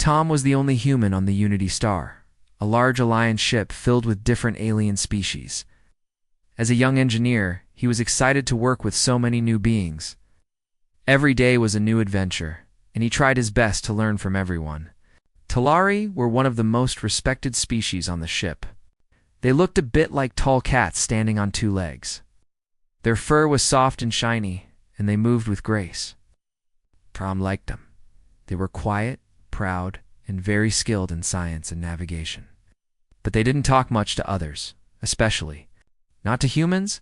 Tom was the only human on the Unity Star, a large alliance ship filled with different alien species. As a young engineer, he was excited to work with so many new beings. Every day was a new adventure, and he tried his best to learn from everyone. Talari were one of the most respected species on the ship. They looked a bit like tall cats standing on two legs. Their fur was soft and shiny, and they moved with grace. Tom liked them. They were quiet, proud, and very skilled in science and navigation. But they didn't talk much to others, especially not to humans.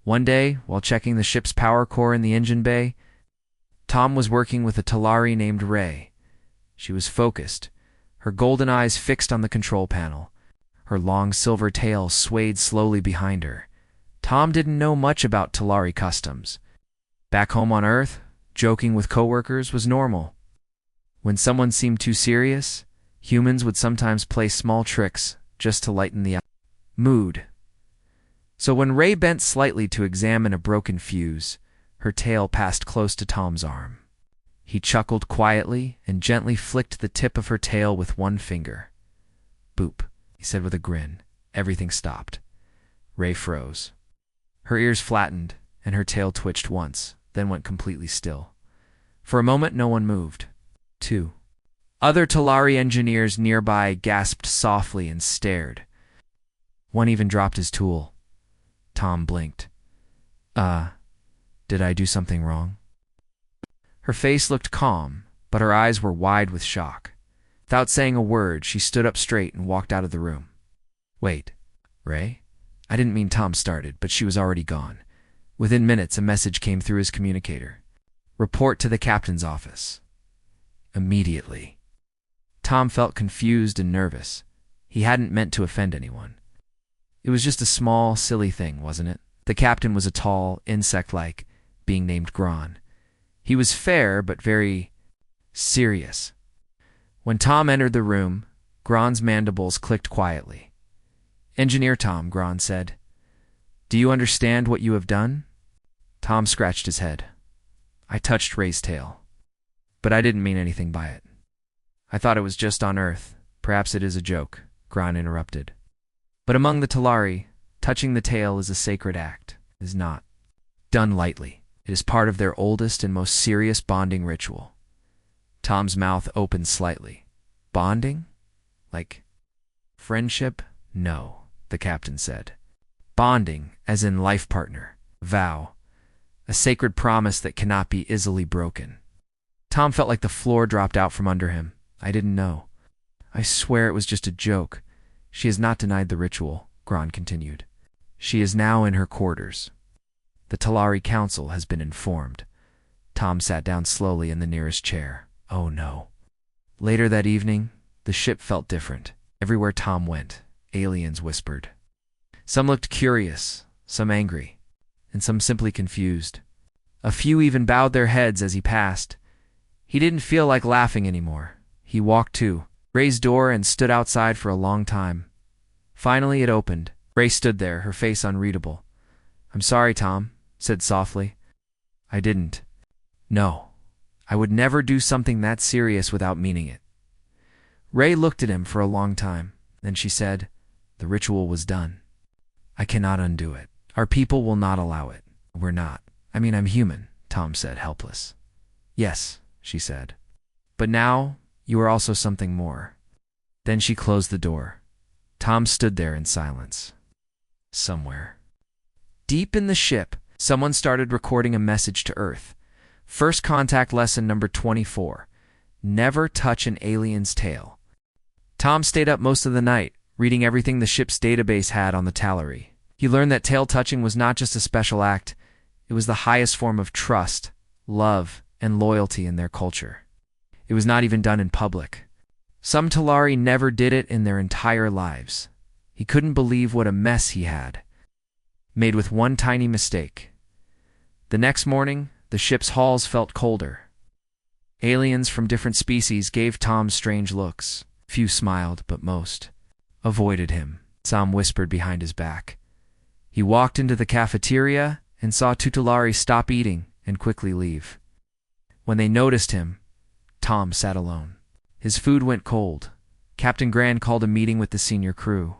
One day, while checking the ship's power core in the engine bay, Tom was working with a Talari named Ray. She was focused, her golden eyes fixed on the control panel. Her long silver tail swayed slowly behind her. Tom didn't know much about Talari customs. Back home on Earth, joking with coworkers was normal. When someone seemed too serious, humans would sometimes play small tricks just to lighten the mood. So when Ray bent slightly to examine a broken fuse, her tail passed close to Tom's arm. He chuckled quietly and gently flicked the tip of her tail with one finger. "Boop," he said with a grin. Everything stopped. Ray froze. Her ears flattened, and her tail twitched once, then went completely still. For a moment, no one moved. 2. Other Talari engineers nearby gasped softly and stared. One even dropped his tool. Tom blinked. Did I do something wrong?" Her face looked calm, but her eyes were wide with shock. Without saying a word, she stood up straight and walked out of the room. "Wait, Ray?" I didn't mean Tom started, but she was already gone. Within minutes, a message came through his communicator. "Report to the captain's office." Immediately. Tom felt confused and nervous. He hadn't meant to offend anyone. It was just a small, silly thing, wasn't it? The captain was a tall, insect-like being named Gron. He was fair, but very serious. When Tom entered the room, Gron's mandibles clicked quietly. "Engineer Tom," Gron said. "Do you understand what you have done?" Tom scratched his head. "I touched Ray's tail, but I didn't mean anything by it. I thought it was just on Earth. Perhaps it is a joke," Gron interrupted. "But among the Talari, touching the tail is a sacred act. It is not done lightly. It is part of their oldest and most serious bonding ritual." Tom's mouth opened slightly. "Bonding? Like friendship?" "No," the captain said. "Bonding, as in life partner, vow, a sacred promise that cannot be easily broken." Tom felt like the floor dropped out from under him. "I didn't know. I swear it was just a joke. She has not denied the ritual," Gron continued. "She is now in her quarters. The Talari Council has been informed." Tom sat down slowly in the nearest chair. Oh no. Later that evening, the ship felt different. Everywhere Tom went, aliens whispered. Some looked curious, some angry, and some simply confused. A few even bowed their heads as he passed. He didn't feel like laughing anymore. He walked to Ray's door and stood outside for a long time. Finally it opened. Ray stood there, her face unreadable. "I'm sorry, Tom," said softly. "I didn't. No, I would never do something that serious without meaning it." Ray looked at him for a long time. Then she said, "The ritual was done. I cannot undo it. Our people will not allow it. We're not. I'm human," Tom said, helpless. "Yes," she said. "But now, you are also something more." Then she closed the door. Tom stood there in silence. Somewhere, deep in the ship, someone started recording a message to Earth. First contact lesson number 24. Never touch an alien's tail. Tom stayed up most of the night, reading everything the ship's database had on the Talari. He learned that tail touching was not just a special act, it was the highest form of trust, love, and loyalty in their culture. It was not even done in public. Some Talari never did it in their entire lives. He couldn't believe what a mess he had made with one tiny mistake. The next morning, the ship's halls felt colder. Aliens from different species gave Tom strange looks. Few smiled, but most avoided him. Some whispered behind his back. He walked into the cafeteria and saw two Talari stop eating and quickly leave. When they noticed him, Tom sat alone. His food went cold. Captain Grand called a meeting with the senior crew.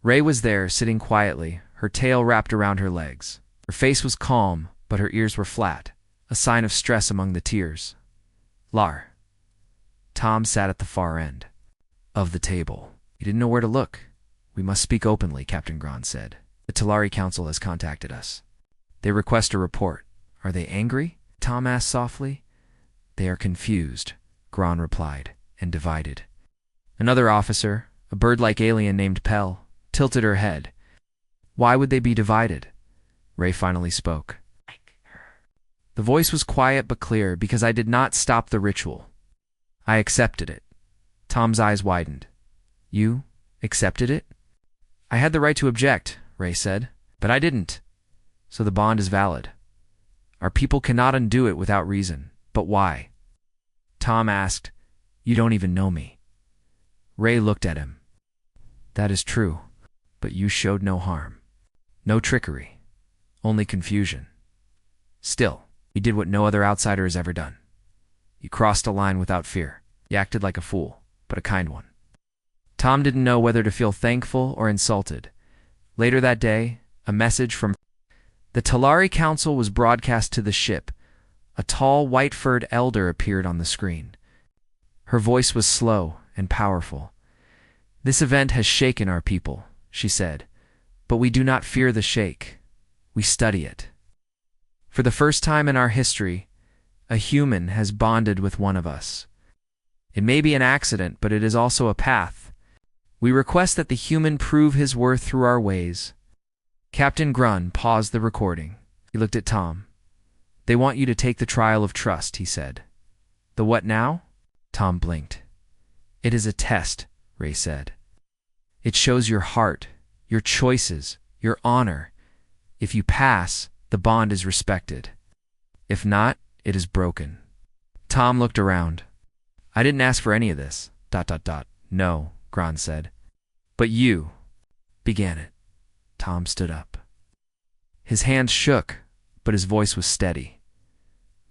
Ray was there, sitting quietly, her tail wrapped around her legs. Her face was calm, but her ears were flat, a sign of stress among the tears. Lar. Tom sat at the far end of the table. He didn't know where to look. We must speak openly, Captain Grand said. The Talari Council has contacted us. They request a report. Are they angry? Tom asked softly. They are confused, Grand replied, and divided. Another officer, a bird-like alien named Pell, tilted her head. Why would they be divided? Ray finally spoke. The voice was quiet but clear, because I did not stop the ritual. I accepted it. Tom's eyes widened. You accepted it? I had the right to object, Ray said, but I didn't. So the bond is valid. Our people cannot undo it without reason. But why? Tom asked, You don't even know me. Ray looked at him. That is true, but you showed no harm. No trickery. Only confusion. Still, you did what no other outsider has ever done. You crossed a line without fear. You acted like a fool, but a kind one. Tom didn't know whether to feel thankful or insulted. Later that day, a message from the Talari Council was broadcast to the ship. A tall, white-furred elder appeared on the screen. Her voice was slow and powerful. This event has shaken our people, she said, but we do not fear the shake. We study it. For the first time in our history, a human has bonded with one of us. It may be an accident, but it is also a path. We request that the human prove his worth through our ways. Captain Grun paused the recording. He looked at Tom. They want you to take the trial of trust, he said. The what now? Tom blinked. It is a test, Ray said. It shows your heart, your choices, your honor. If you pass, the bond is respected. If not, it is broken. Tom looked around. I didn't ask for any of this. ... No, Gran said. But you began it. Tom stood up. His hands shook, but his voice was steady.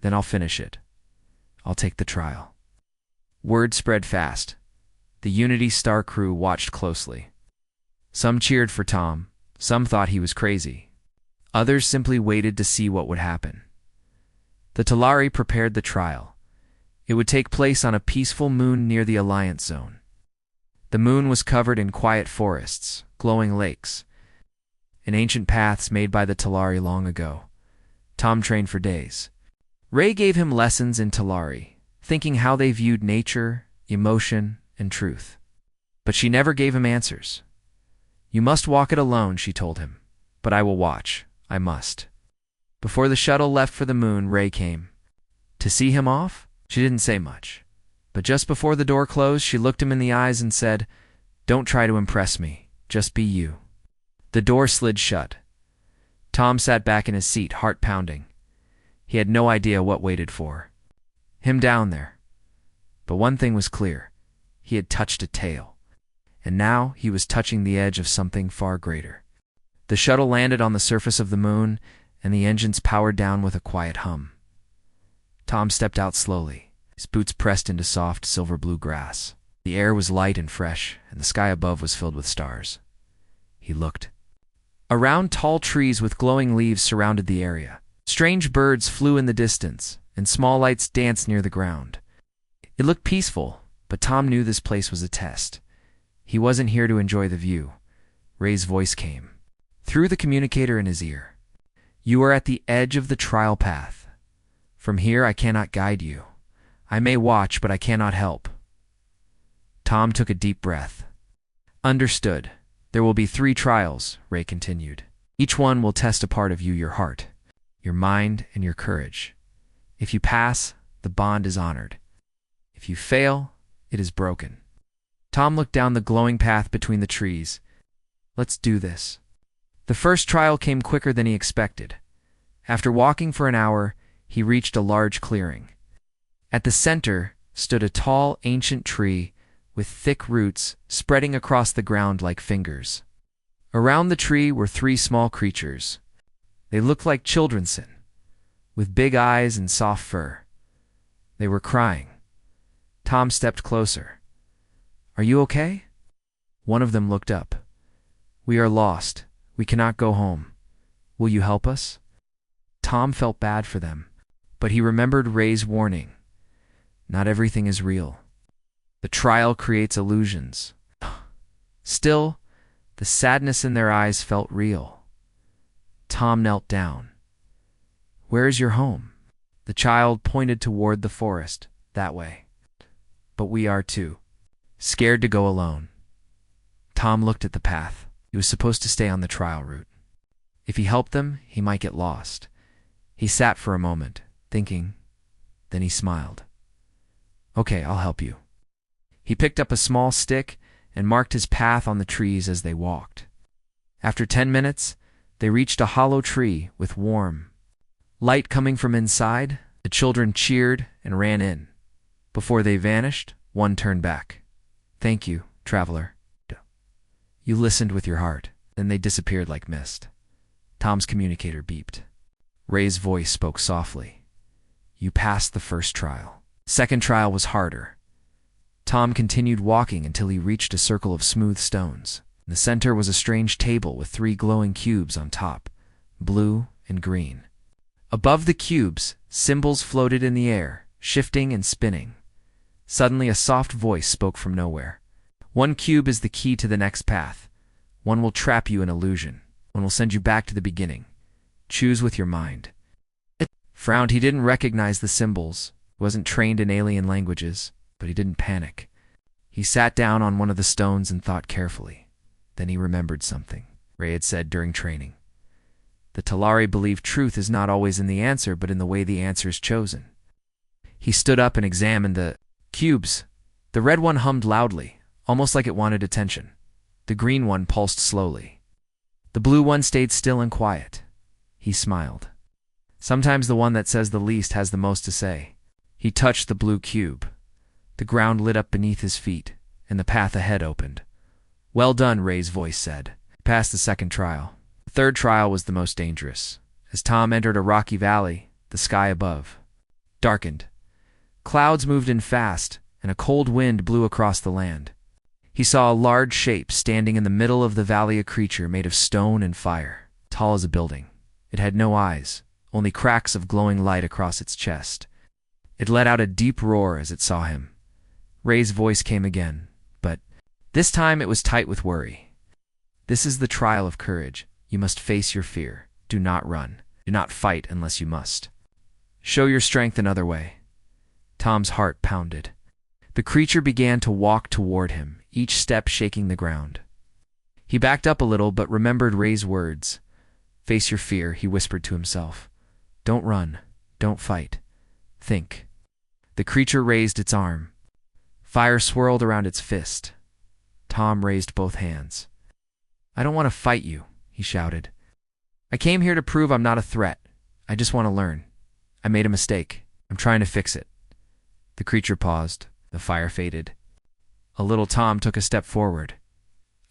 Then I'll finish it. I'll take the trial. Word spread fast. The Unity Star crew watched closely. Some cheered for Tom. Some thought he was crazy. Others simply waited to see what would happen. The Talari prepared the trial. It would take place on a peaceful moon near the Alliance Zone. The moon was covered in quiet forests, glowing lakes, and ancient paths made by the Talari long ago. Tom trained for days. Ray gave him lessons in Talari, thinking how they viewed nature, emotion, and truth. But she never gave him answers. You must walk it alone, she told him. But I will watch. I must. Before the shuttle left for the moon, Ray came. To see him off? She didn't say much. But just before the door closed, she looked him in the eyes and said, Don't try to impress me. Just be you. The door slid shut. Tom sat back in his seat, heart pounding. He had no idea what waited for him down there. But one thing was clear. He had touched a tail. And now he was touching the edge of something far greater. The shuttle landed on the surface of the moon, and the engines powered down with a quiet hum. Tom stepped out slowly, his boots pressed into soft, silver-blue grass. The air was light and fresh, and the sky above was filled with stars. He looked. Around tall trees with glowing leaves surrounded the area. Strange birds flew in the distance, and small lights danced near the ground. It looked peaceful, but Tom knew this place was a test. He wasn't here to enjoy the view. Ray's voice came through the communicator in his ear. You are at the edge of the trial path. From here I cannot guide you. I may watch, but I cannot help. Tom took a deep breath. Understood. There will be 3 trials, Ray continued. Each one will test a part of you, your heart, your mind, and your courage. If you pass, the bond is honored. If you fail, it is broken. Tom looked down the glowing path between the trees. Let's do this. The first trial came quicker than he expected. After walking for an hour, he reached a large clearing. At the center stood a tall, ancient tree with thick roots spreading across the ground like fingers. Around the tree were 3 small creatures. They looked like children's, with big eyes and soft fur. They were crying. Tom stepped closer. "Are you okay?" One of them looked up. "We are lost. We cannot go home. Will you help us?" Tom felt bad for them, but he remembered Ray's warning. Not everything is real. The trial creates illusions. Still, the sadness in their eyes felt real. Tom knelt down. "Where is your home?" The child pointed toward the forest, that way. "But we are too. Scared to go alone." Tom looked at the path. He was supposed to stay on the trial route. If he helped them, he might get lost. He sat for a moment, thinking. Then he smiled. "Okay, I'll help you." He picked up a small stick and marked his path on the trees as they walked. After 10 minutes, they reached a hollow tree with warm light coming from inside. The children cheered and ran in. Before they vanished, one turned back. "Thank you, traveler. You listened with your heart." Then they disappeared like mist. Tom's communicator beeped. Ray's voice spoke softly. "You passed the first trial. Second trial was harder." Tom continued walking until he reached a circle of smooth stones. In the center was a strange table with 3 glowing cubes on top, blue and green. Above the cubes, symbols floated in the air, shifting and spinning. Suddenly, a soft voice spoke from nowhere. "One cube is the key to the next path. One will trap you in illusion. One will send you back to the beginning. Choose with your mind." It frowned. He didn't recognize the symbols. He wasn't trained in alien languages, but he didn't panic. He sat down on one of the stones and thought carefully. Then he remembered something Ray had said during training. The Talari believe truth is not always in the answer, but in the way the answer is chosen. He stood up and examined the cubes. The red one hummed loudly, almost like it wanted attention. The green one pulsed slowly. The blue one stayed still and quiet. He smiled. Sometimes the one that says the least has the most to say. He touched the blue cube. The ground lit up beneath his feet, and the path ahead opened. "Well done," Ray's voice said. He passed the second trial. The third trial was the most dangerous. As Tom entered a rocky valley, the sky above darkened. Clouds moved in fast, and a cold wind blew across the land. He saw a large shape standing in the middle of the valley, a creature made of stone and fire, tall as a building. It had no eyes, only cracks of glowing light across its chest. It let out a deep roar as it saw him. Ray's voice came again, but this time it was tight with worry. "This is the trial of courage. You must face your fear. Do not run. Do not fight unless you must. Show your strength another way." Tom's heart pounded. The creature began to walk toward him, each step shaking the ground. He backed up a little but remembered Ray's words. "Face your fear," he whispered to himself. "Don't run. Don't fight. Think." The creature raised its arm. Fire swirled around its fist. Tom raised both hands. "I don't want to fight you," he shouted. "I came here to prove I'm not a threat. I just want to learn. I made a mistake. I'm trying to fix it." The creature paused. The fire faded. A little Tom took a step forward.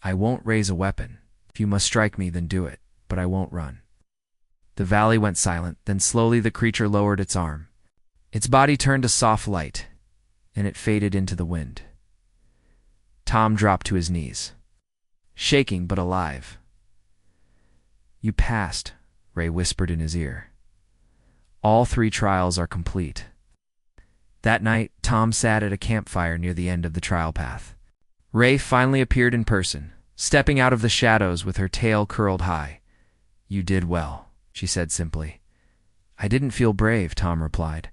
"I won't raise a weapon. If you must strike me, then do it, but I won't run." The valley went silent, then slowly the creature lowered its arm. Its body turned a soft light, and it faded into the wind. Tom dropped to his knees, shaking but alive. "You passed," Ray whispered in his ear. "All 3 trials are complete." That night, Tom sat at a campfire near the end of the trial path. Ray finally appeared in person, stepping out of the shadows with her tail curled high. "You did well," she said simply. "I didn't feel brave," Tom replied.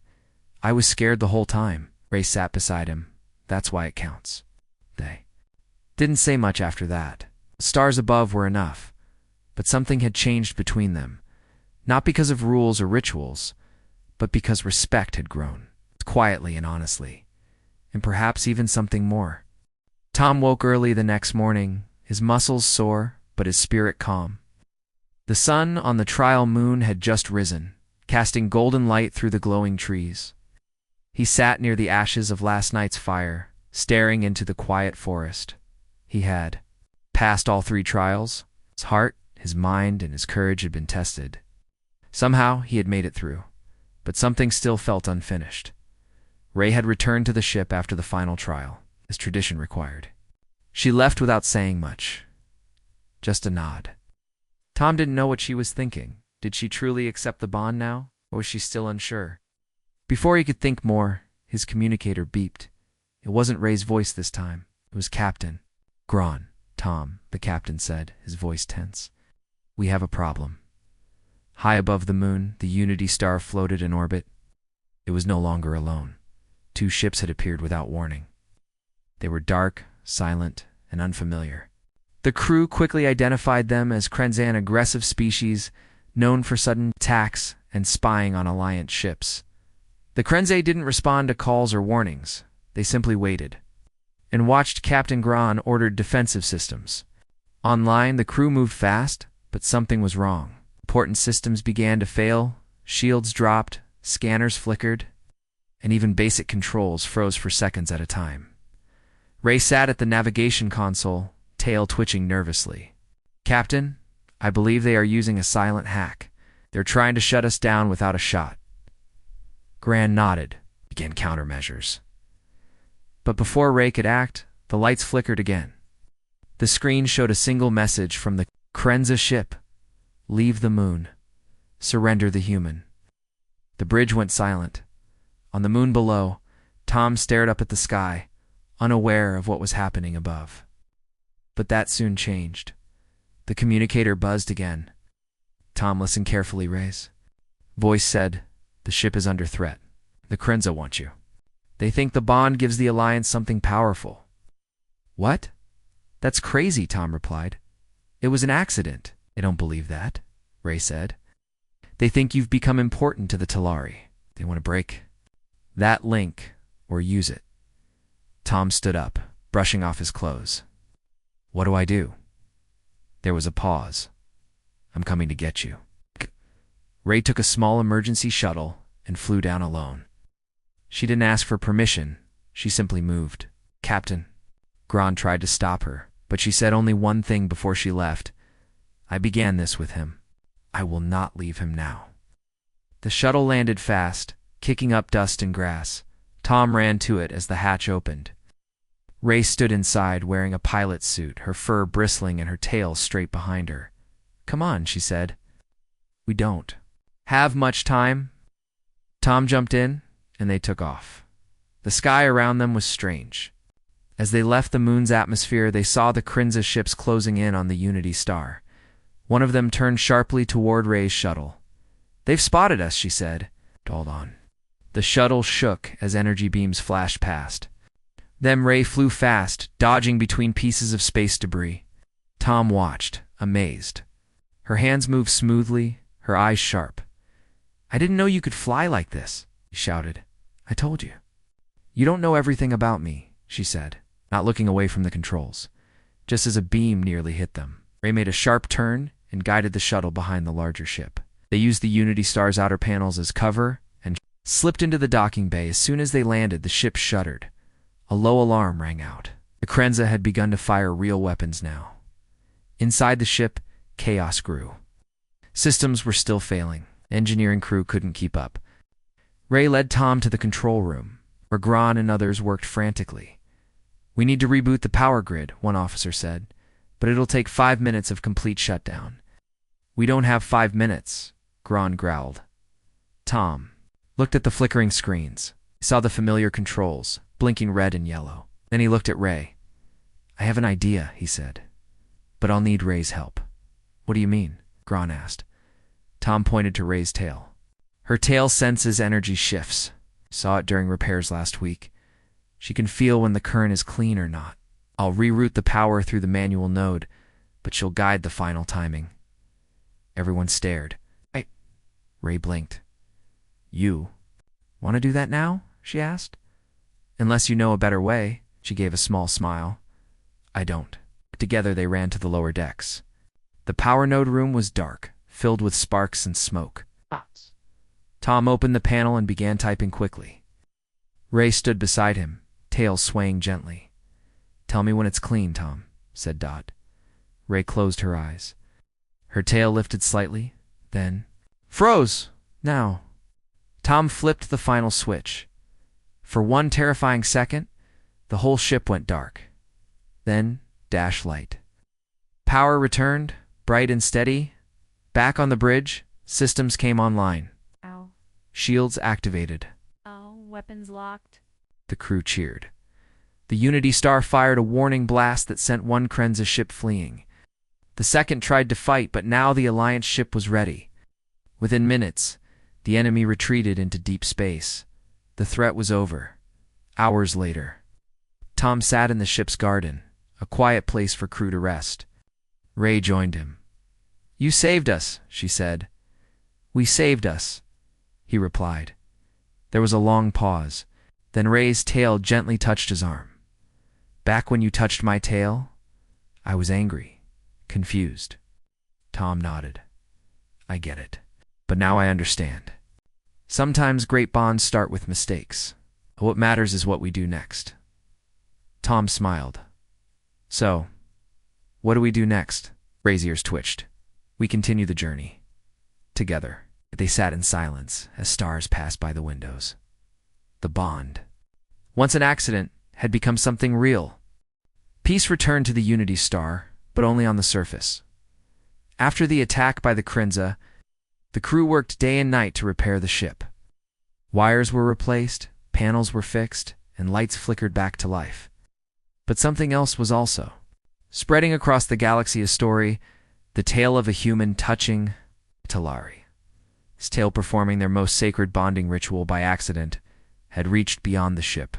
"I was scared the whole time." Ray sat beside him. "That's why it counts." They didn't say much after that. The stars above were enough, but something had changed between them, not because of rules or rituals, but because respect had grown, quietly and honestly, and perhaps even something more. Tom woke early the next morning, his muscles sore, but his spirit calm. The sun on the trial moon had just risen, casting golden light through the glowing trees. He sat near the ashes of last night's fire, staring into the quiet forest. He had passed all 3 trials. His heart, his mind, and his courage had been tested. Somehow he had made it through, but something still felt unfinished. Ray had returned to the ship after the final trial, as tradition required. She left without saying much. Just a nod. Tom didn't know what she was thinking. Did she truly accept the bond now, or was she still unsure? Before he could think more, his communicator beeped. It wasn't Ray's voice this time. It was Captain. "Gron, Tom," the captain said, his voice tense. "We have a problem." High above the moon, the Unity star floated in orbit. It was no longer alone. 2 ships had appeared without warning. They were dark, silent, and unfamiliar. The crew quickly identified them as Krenzan, aggressive species, known for sudden attacks and spying on Alliance ships. The Krenze didn't respond to calls or warnings. They simply waited and watched Captain Gron ordered defensive systems. Online, the crew moved fast, but something was wrong. Important systems began to fail, shields dropped, scanners flickered, and even basic controls froze for seconds at a time. Ray sat at the navigation console, tail twitching nervously. "Captain, I believe they are using a silent hack. They're trying to shut us down without a shot." Gran nodded, began countermeasures. But before Ray could act, the lights flickered again. The screen showed a single message from the Krenza ship. "Leave the moon. Surrender the human." The bridge went silent. On the moon below, Tom stared up at the sky, unaware of what was happening above. But that soon changed. The communicator buzzed again. Tom listened carefully. Ray's voice said, "The ship is under threat. The Krenza want you. They think the bond gives the Alliance something powerful." "What? That's crazy," Tom replied. "It was an accident." "They don't believe that," Ray said. "They think you've become important to the Talari. They want to break that link or use it." Tom stood up, brushing off his clothes. "What do I do?" There was a pause. "I'm coming to get you." Ray took a small emergency shuttle and flew down alone. She didn't ask for permission. She simply moved. "Captain." Gron tried to stop her, but she said only one thing before she left. "I began this with him. I will not leave him now." The shuttle landed fast, kicking up dust and grass. Tom ran to it as the hatch opened. Ray stood inside wearing a pilot's suit, her fur bristling and her tail straight behind her. "Come on," she said. "We don't have much time." Tom jumped in, and they took off. The sky around them was strange. As they left the moon's atmosphere, they saw the Krenza ships closing in on the Unity star. One of them turned sharply toward Ray's shuttle. "They've spotted us," she said. "Hold on." The shuttle shook as energy beams flashed past. Then Ray flew fast, dodging between pieces of space debris. Tom watched, amazed. Her hands moved smoothly, her eyes sharp. "I didn't know you could fly like this," he shouted. "I told you." "You don't know everything about me," she said, not looking away from the controls. Just as a beam nearly hit them, Ray made a sharp turn and guided the shuttle behind the larger ship. They used the Unity star's outer panels as cover and slipped into the docking bay. As soon as they landed, the ship shuddered. A low alarm rang out. The Krenza had begun to fire real weapons now. Inside the ship, chaos grew. Systems were still failing. Engineering crew couldn't keep up. Ray led Tom to the control room, where Gron and others worked frantically. "We need to reboot the power grid," one officer said, "but it'll take 5 minutes of complete shutdown." "We don't have 5 minutes," Gron growled. Tom looked at the flickering screens. He saw the familiar controls, blinking red and yellow. Then he looked at Ray. "I have an idea," he said, "but I'll need Ray's help." "What do you mean?" Gron asked. Tom pointed to Ray's tail. "Her tail senses energy shifts. Saw it during repairs last week. She can feel when the current is clean or not. I'll reroute the power through the manual node, but she'll guide the final timing." Everyone stared. Ray blinked. "You want to do that now?" she asked. "Unless you know a better way." She gave a small smile. "I don't." Together they ran to the lower decks. The power node room was dark, filled with sparks and smoke. Tom opened the panel and began typing quickly. Ray stood beside him, tail swaying gently. "Tell me when it's clean, Tom," said Dot. Ray closed her eyes. Her tail lifted slightly, then froze. "Now." Tom flipped the final switch. For one terrifying second, the whole ship went dark. Then, dash light. Power returned, bright and steady. Back on the bridge, systems came online. Ow. Shields activated. Oh, weapons locked. The crew cheered. The Unity Star fired a warning blast that sent one Krenza ship fleeing. The second tried to fight, but now the Alliance ship was ready. Within minutes, the enemy retreated into deep space. The threat was over. Hours later, Tom sat in the ship's garden, a quiet place for crew to rest. Ray joined him. "You saved us," she said. "We saved us," he replied. There was a long pause. Then Ray's tail gently touched his arm. "Back when you touched my tail, I was angry, confused." Tom nodded. "I get it. But now I understand. Sometimes great bonds start with mistakes. What matters is what we do next." Tom smiled. "So, what do we do next?" Ray's ears twitched. "We continue the journey. Together." They sat in silence as stars passed by the windows. The bond, once an accident, had become something real. Peace returned to the Unity Star, but only on the surface. After the attack by the Krenza, the crew worked day and night to repair the ship. Wires were replaced, panels were fixed, and lights flickered back to life. But something else was also spreading across the galaxy, a story, the tale of a human touching Talari. His tale, performing their most sacred bonding ritual by accident, had reached beyond the ship.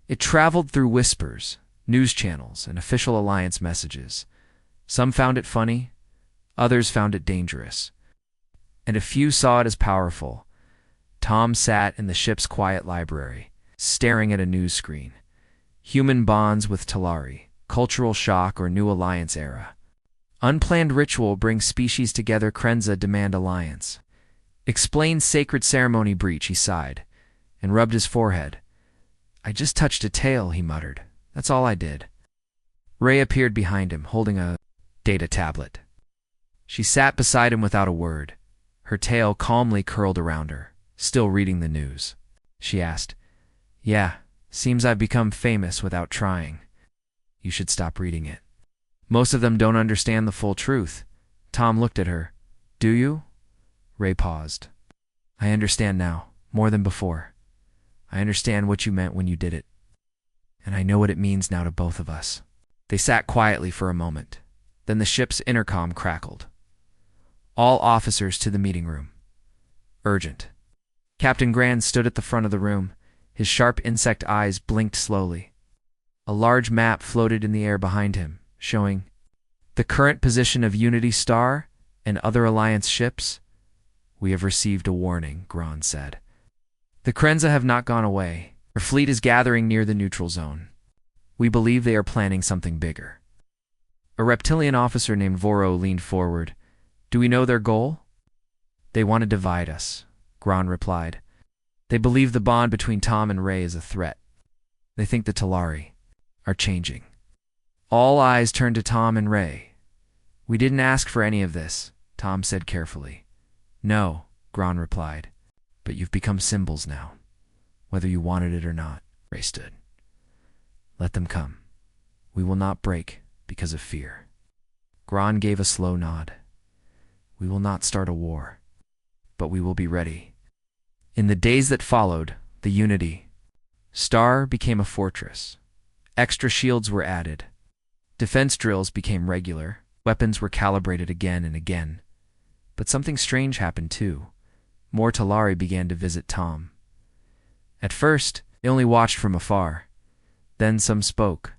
It traveled through whispers, news channels, and official Alliance messages. Some found it funny, others found it dangerous, and a few saw it as powerful. Tom sat in the ship's quiet library, staring at a news screen. Human bonds with Talari, cultural shock or new Alliance era. Unplanned ritual brings species together, Krenza demand alliance. Explain sacred ceremony breach, he sighed, and rubbed his forehead. "I just touched a tail," he muttered. "That's all I did." Ray appeared behind him, holding a data tablet. She sat beside him without a word, her tail calmly curled around her, still reading the news. She asked, "Yeah, seems I've become famous without trying." "You should stop reading it. Most of them don't understand the full truth." Tom looked at her. "Do you?" Ray paused. "I understand now, more than before. I understand what you meant when you did it. And I know what it means now to both of us." They sat quietly for a moment. Then the ship's intercom crackled. "All officers to the meeting room. Urgent." Captain Grand stood at the front of the room. His sharp insect eyes blinked slowly. A large map floated in the air behind him, showing the current position of Unity Star and other Alliance ships. "We have received a warning," Grand said. "The Krenza have not gone away. Their fleet is gathering near the neutral zone. We believe they are planning something bigger." A reptilian officer named Voro leaned forward. "Do we know their goal?" "They want to divide us," Grand replied. "They believe the bond between Tom and Ray is a threat. They think the Talari are changing." All eyes turned to Tom and Ray. "We didn't ask for any of this," Tom said carefully. "No," Grand replied. "But you've become symbols now, whether you wanted it or not." Ray stood. "Let them come. We will not break because of fear." Grand gave a slow nod. "We will not start a war, but we will be ready." In the days that followed, the Unity Star became a fortress. Extra shields were added. Defense drills became regular. Weapons were calibrated again and again. But something strange happened too. More Talari began to visit Tom. At first, they only watched from afar. Then some spoke.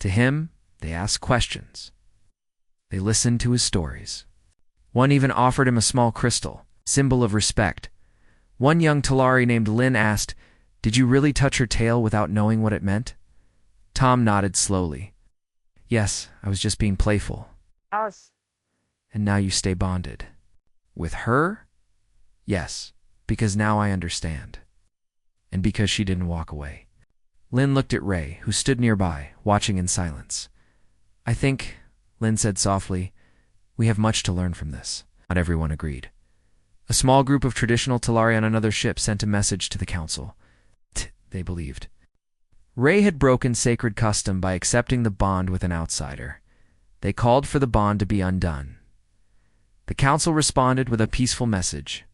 To him, they asked questions. They listened to his stories. One even offered him a small crystal, symbol of respect. One young Talari named Lynn asked, "Did you really touch her tail without knowing what it meant?" Tom nodded slowly. "Yes, I was just being playful." Us. "And now you stay bonded." "With her?" "Yes, because now I understand." And because she didn't walk away. Lynn looked at Ray, who stood nearby, watching in silence. "I think," Lynn said softly, "we have much to learn from this." Not everyone agreed. A small group of traditional Talari on another ship sent a message to the council. they believed. Ray had broken sacred custom by accepting the bond with an outsider. They called for the bond to be undone. The council responded with a peaceful message.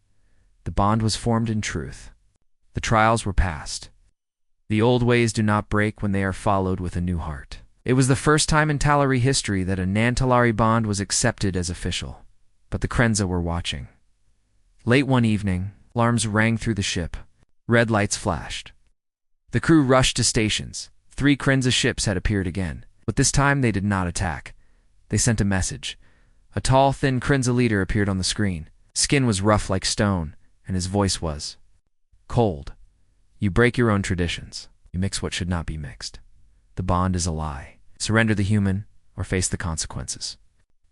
The bond was formed in truth. The trials were passed. The old ways do not break when they are followed with a new heart. It was the first time in Talari history that a Nan-Talari bond was accepted as official. But the Krenza were watching. Late one evening, alarms rang through the ship. Red lights flashed. The crew rushed to stations. 3 Krenza ships had appeared again, but this time they did not attack. They sent a message. A tall, thin Krenza leader appeared on the screen. Skin was rough like stone, and his voice was cold. You break your own traditions. You mix what should not be mixed. The bond is a lie. Surrender the human, or face the consequences.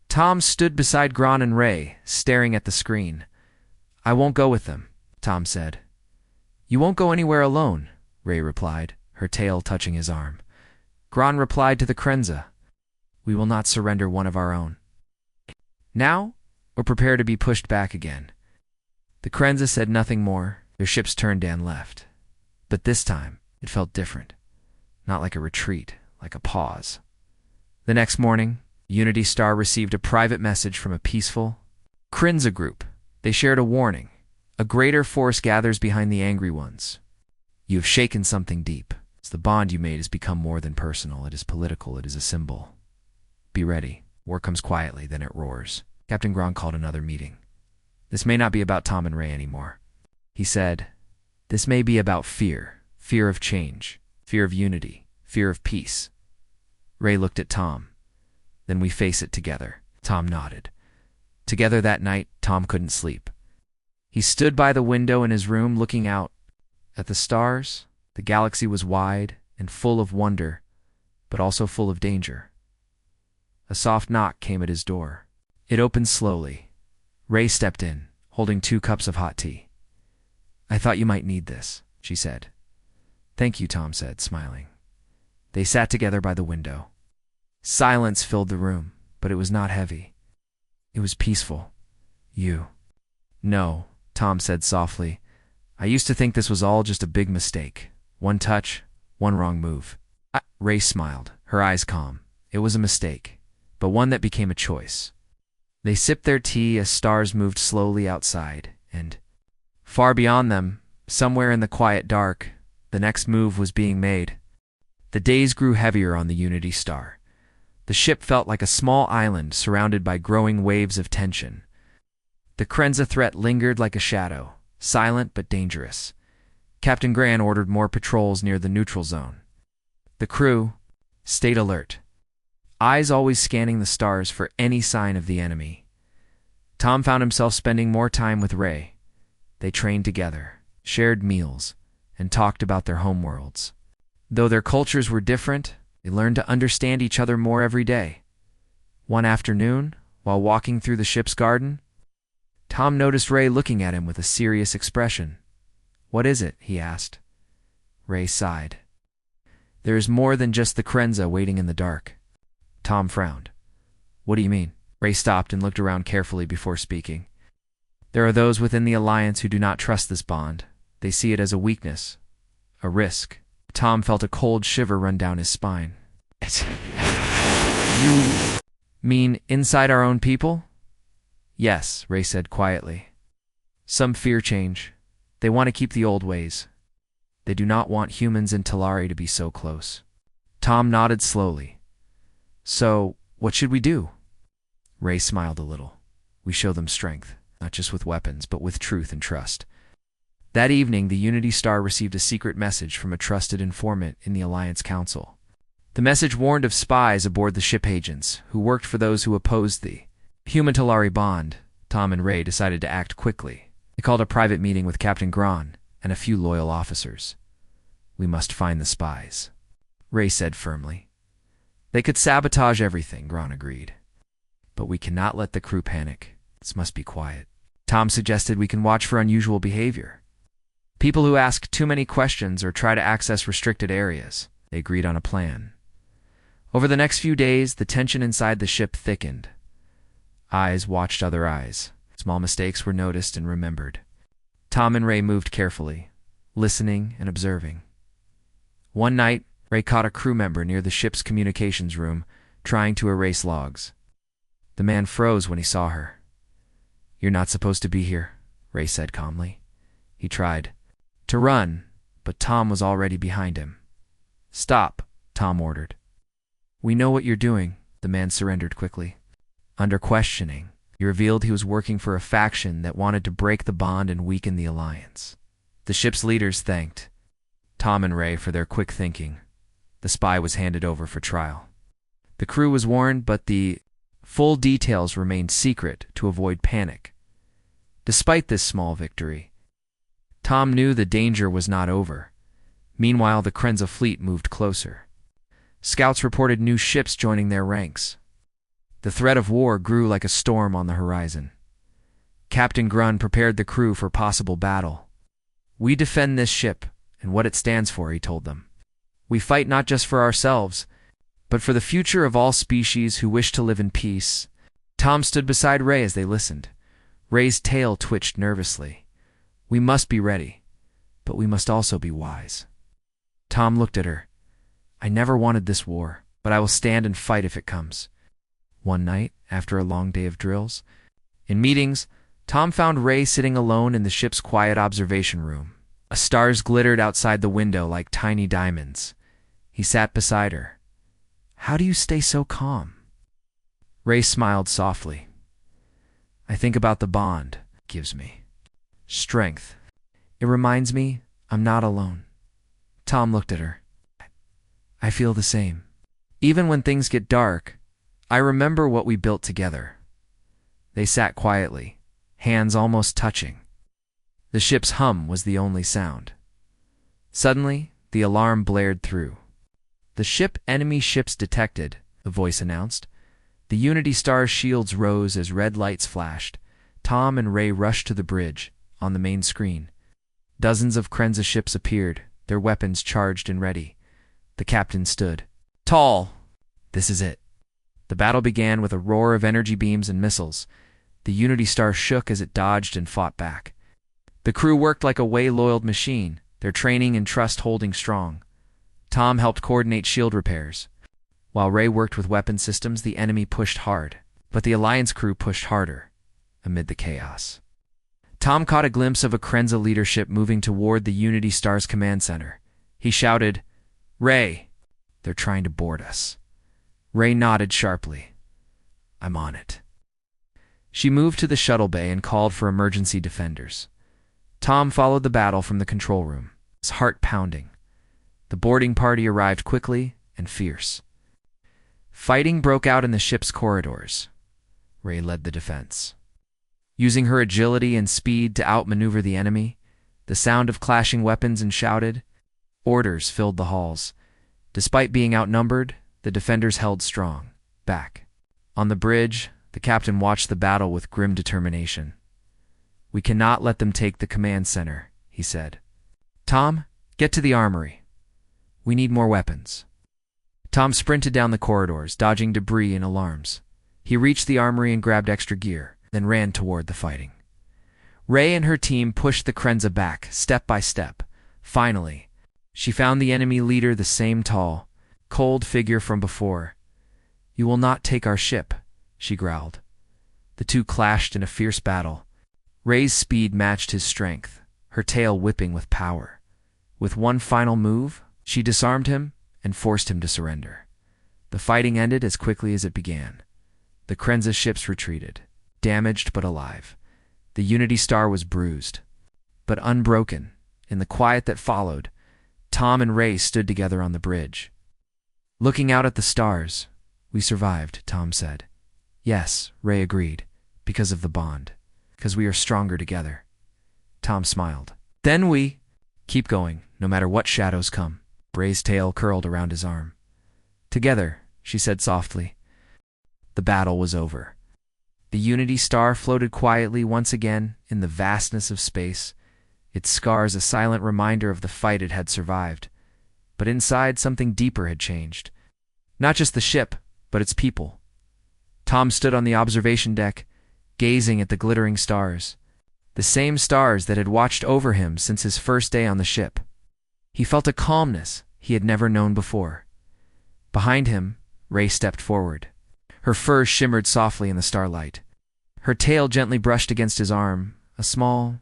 Tom stood beside Gron and Ray, staring at the screen. I won't go with them, Tom said. You won't go anywhere alone, Ray replied, her tail touching his arm. Gron replied to the Krenza. We will not surrender one of our own. Now, or prepare to be pushed back again. The Krenza said nothing more. Their ships turned and left. But this time, it felt different. Not like a retreat, like a pause. The next morning, Unity Star received a private message from a peaceful Krenza group. They shared a warning. A greater force gathers behind the angry ones. You have shaken something deep. It's the bond you made has become more than personal. It is political. It is a symbol. Be ready. War comes quietly, then it roars. Captain Gron called another meeting. This may not be about Tom and Ray anymore. He said, this may be about fear. Fear of change. Fear of unity. Fear of peace. Ray looked at Tom. Then we face it together. Tom nodded. Together that night, Tom couldn't sleep. He stood by the window in his room looking out at the stars. The galaxy was wide and full of wonder, but also full of danger. A soft knock came at his door. It opened slowly. Ray stepped in, holding 2 cups of hot tea. I thought you might need this, she said. Thank you, Tom said, smiling. They sat together by the window. Silence filled the room, but it was not heavy. It was peaceful. You. No, Tom said softly. I used to think this was all just a big mistake. One touch, one wrong move. Ray smiled, her eyes calm. It was a mistake, but one that became a choice. They sipped their tea as stars moved slowly outside, and far beyond them, somewhere in the quiet dark, the next move was being made. The days grew heavier on the Unity Star. The ship felt like a small island surrounded by growing waves of tension. The Krenza threat lingered like a shadow, silent but dangerous. Captain Gran ordered more patrols near the neutral zone. The crew stayed alert, eyes always scanning the stars for any sign of the enemy. Tom found himself spending more time with Ray. They trained together, shared meals, and talked about their homeworlds. Though their cultures were different, they learned to understand each other more every day. One afternoon, while walking through the ship's garden, Tom noticed Ray looking at him with a serious expression. What is it? He asked. Ray sighed. There is more than just the Krenza waiting in the dark. Tom frowned. What do you mean? Ray stopped and looked around carefully before speaking. There are those within the Alliance who do not trust this bond. They see it as a weakness, a risk. Tom felt a cold shiver run down his spine. You mean inside our own people? Yes, Ray said quietly. Some fear change. They want to keep the old ways. They do not want humans and Talari to be so close. Tom nodded slowly. So, what should we do? Ray smiled a little. We show them strength, not just with weapons, but with truth and trust. That evening, the Unity Star received a secret message from a trusted informant in the Alliance Council. The message warned of spies aboard the ship agents, who worked for those who opposed the human-Talari bond. Tom and Ray decided to act quickly. They called a private meeting with Captain Gron and a few loyal officers. We must find the spies, Ray said firmly. They could sabotage everything, Gron agreed. But we cannot let the crew panic. This must be quiet. Tom suggested we can watch for unusual behavior. People who ask too many questions or try to access restricted areas. They agreed on a plan. Over the next few days, the tension inside the ship thickened. Eyes watched other eyes. Small mistakes were noticed and remembered. Tom and Ray moved carefully, listening and observing. One night, Ray caught a crew member near the ship's communications room, trying to erase logs. The man froze when he saw her. "You're not supposed to be here," Ray said calmly. He tried to run, but Tom was already behind him. "Stop," Tom ordered. "We know what you're doing," the man surrendered quickly. Under questioning, he revealed he was working for a faction that wanted to break the bond and weaken the alliance. The ship's leaders thanked Tom and Ray for their quick thinking. The spy was handed over for trial. The crew was warned, but the full details remained secret to avoid panic. Despite this small victory, Tom knew the danger was not over. Meanwhile, the Krenza fleet moved closer. Scouts reported new ships joining their ranks. The threat of war grew like a storm on the horizon. Captain Grun prepared the crew for possible battle. "We defend this ship and what it stands for," he told them. "We fight not just for ourselves, but for the future of all species who wish to live in peace." Tom stood beside Ray as they listened. Ray's tail twitched nervously. "We must be ready, but we must also be wise." Tom looked at her. "I never wanted this war, but I will stand and fight if it comes." One night, after a long day of drills, in meetings, Tom found Ray sitting alone in the ship's quiet observation room. Stars glittered outside the window like tiny diamonds. He sat beside her. "How do you stay so calm?" Ray smiled softly. "I think about the bond it gives me. Strength. It reminds me I'm not alone." Tom looked at her. "I feel the same. Even when things get dark, I remember what we built together." They sat quietly, hands almost touching. The ship's hum was the only sound. Suddenly, the alarm blared through. "The ship, enemy ships detected," the voice announced. The Unity Star's shields rose as red lights flashed. Tom and Ray rushed to the bridge. On the main screen, dozens of Krenza ships appeared, their weapons charged and ready. The captain stood tall. "This is it." The battle began with a roar of energy beams and missiles. The Unity Star shook as it dodged and fought back. The crew worked like a well-oiled machine, their training and trust holding strong. Tom helped coordinate shield repairs. While Ray worked with weapon systems, the enemy pushed hard, but the Alliance crew pushed harder amid the chaos. Tom caught a glimpse of a Krenza leadership moving toward the Unity Star's command center. He shouted, "Ray, they're trying to board us." Ray nodded sharply. "I'm on it." She moved to the shuttle bay and called for emergency defenders. Tom followed the battle from the control room, his heart pounding. The boarding party arrived quickly and fierce. Fighting broke out in the ship's corridors. Ray led the defense, using her agility and speed to outmaneuver the enemy. The sound of clashing weapons and shouted orders filled the halls. Despite being outnumbered, the defenders held strong, back. On the bridge, the captain watched the battle with grim determination. "We cannot let them take the command center," he said. "Tom, get to the armory. We need more weapons." Tom sprinted down the corridors, dodging debris and alarms. He reached the armory and grabbed extra gear, then ran toward the fighting. Ray and her team pushed the Krenza back, step by step. Finally, she found the enemy leader, the same tall, cold figure from before. "You will not take our ship," she growled. The two clashed in a fierce battle. Ray's speed matched his strength, her tail whipping with power. With one final move, she disarmed him and forced him to surrender. The fighting ended as quickly as it began. The Krenza ships retreated, damaged but alive. The Unity Star was bruised, but unbroken. In the quiet that followed, Tom and Ray stood together on the bridge. Looking out at the stars, "We survived," Tom said. "Yes," Ray agreed, "because of the bond. Because we are stronger together." Tom smiled. "Then we keep going, no matter what shadows come." Ray's tail curled around his arm. "Together," she said softly. The battle was over. The Unity Star floated quietly once again in the vastness of space, its scars a silent reminder of the fight it had survived. But inside, something deeper had changed. Not just the ship, but its people. Tom stood on the observation deck, gazing at the glittering stars. The same stars that had watched over him since his first day on the ship. He felt a calmness he had never known before. Behind him, Ray stepped forward. Her fur shimmered softly in the starlight. Her tail gently brushed against his arm, a small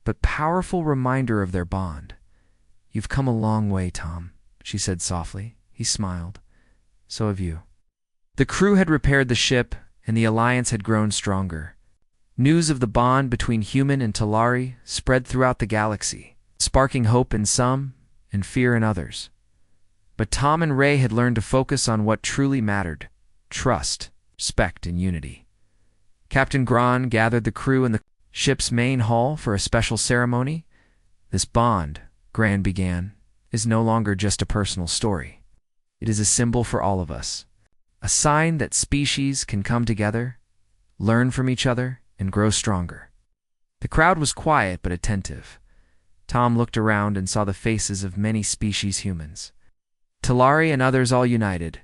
but powerful reminder of their bond. "You've come a long way, Tom," she said softly. He smiled. "So have you." The crew had repaired the ship, and the alliance had grown stronger. News of the bond between human and Talari spread throughout the galaxy, sparking hope in some and fear in others. But Tom and Ray had learned to focus on what truly mattered: trust, respect, and unity. Captain Gran gathered the crew in the ship's main hall for a special ceremony. "This bond," Gran began, "is no longer just a personal story. It is a symbol for all of us, a sign that species can come together, learn from each other, and grow stronger." The crowd was quiet but attentive. Tom looked around and saw the faces of many species humans, Talari and others all united.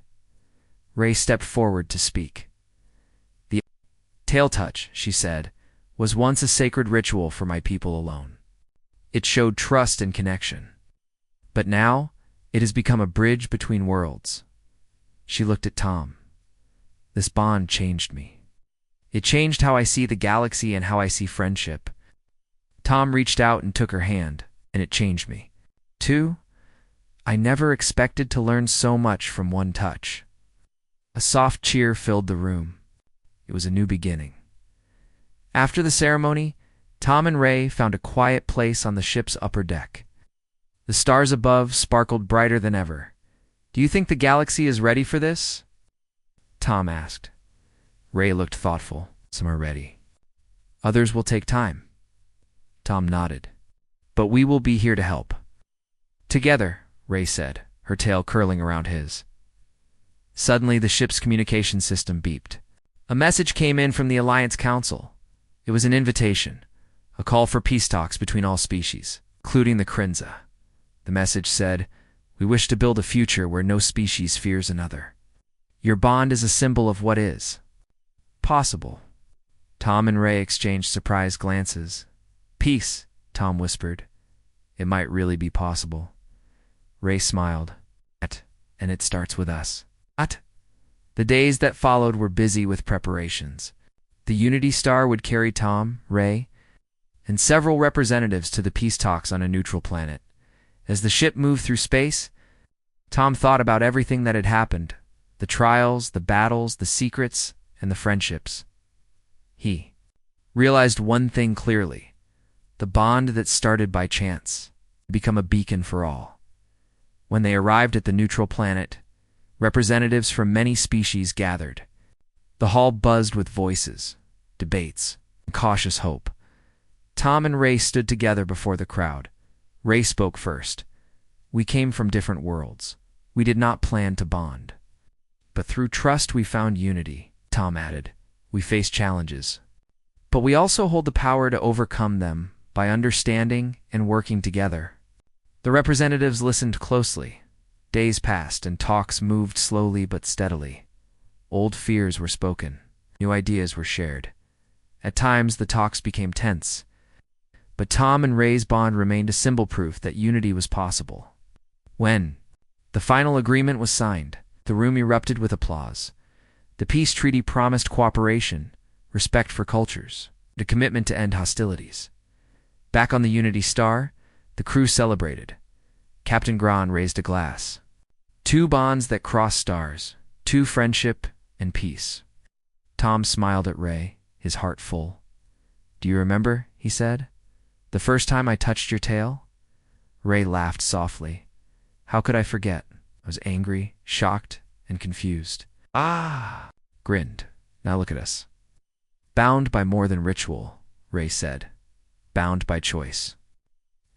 Ray stepped forward to speak. "The tail touch," she said, "was once a sacred ritual for my people alone. It showed trust and connection. But now, it has become a bridge between worlds." She looked at Tom. "This bond changed me. It changed how I see the galaxy and how I see friendship." Tom reached out and took her hand, and it changed me, too. I never expected to learn so much from one touch. A soft cheer filled the room. It was a new beginning. After the ceremony, Tom and Ray found a quiet place on the ship's upper deck. The stars above sparkled brighter than ever. "Do you think the galaxy is ready for this?" Tom asked. Ray looked thoughtful. "Some are ready. Others will take time." Tom nodded. "But we will be here to help." "Together," Ray said, her tail curling around his. Suddenly, the ship's communication system beeped. A message came in from the Alliance Council. It was an invitation, a call for peace talks between all species, including the Krinza. The message said, "We wish to build a future where no species fears another. Your bond is a symbol of what is possible." Tom and Ray exchanged surprised glances. "Peace," Tom whispered. "It might really be possible." Ray smiled. "And it starts with us." "What?" The days that followed were busy with preparations. The Unity Star would carry Tom, Ray, and several representatives to the peace talks on a neutral planet. As the ship moved through space, Tom thought about everything that had happened: the trials, the battles, the secrets, and the friendships. He realized one thing clearly: the bond that started by chance had become a beacon for all. When they arrived at the neutral planet, representatives from many species gathered. The hall buzzed with voices, debates, and cautious hope. Tom and Ray stood together before the crowd. Ray spoke first. "We came from different worlds. We did not plan to bond. But through trust we found unity," Tom added. "We faced challenges, but we also hold the power to overcome them by understanding and working together." The representatives listened closely. Days passed and talks moved slowly but steadily. Old fears were spoken. New ideas were shared. At times, the talks became tense. But Tom and Ray's bond remained a symbol proof that unity was possible. When the final agreement was signed, the room erupted with applause. The peace treaty promised cooperation, respect for cultures, and a commitment to end hostilities. Back on the Unity Star, the crew celebrated. Captain Gran raised a glass. Two bonds that cross stars, two friendship and peace. Tom smiled at Ray, his heart full. "Do you remember," he said, "the first time I touched your tail?" Ray laughed softly. "How could I forget? I was angry, shocked, and confused." "Ah!" grinned. "Now look at us." "Bound by more than ritual," Ray said. "Bound by choice."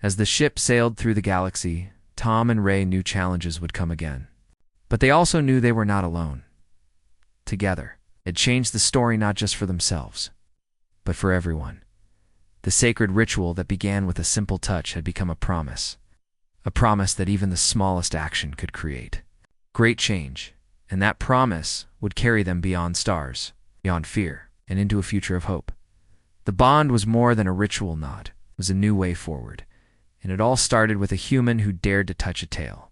As the ship sailed through the galaxy, Tom and Ray knew challenges would come again. But they also knew they were not alone. Together, it changed the story not just for themselves, but for everyone. The sacred ritual that began with a simple touch had become a promise that even the smallest action could create great change, and that promise would carry them beyond stars, beyond fear, and into a future of hope. The bond was more than a ritual nod. It was a new way forward, and it all started with a human who dared to touch a tail.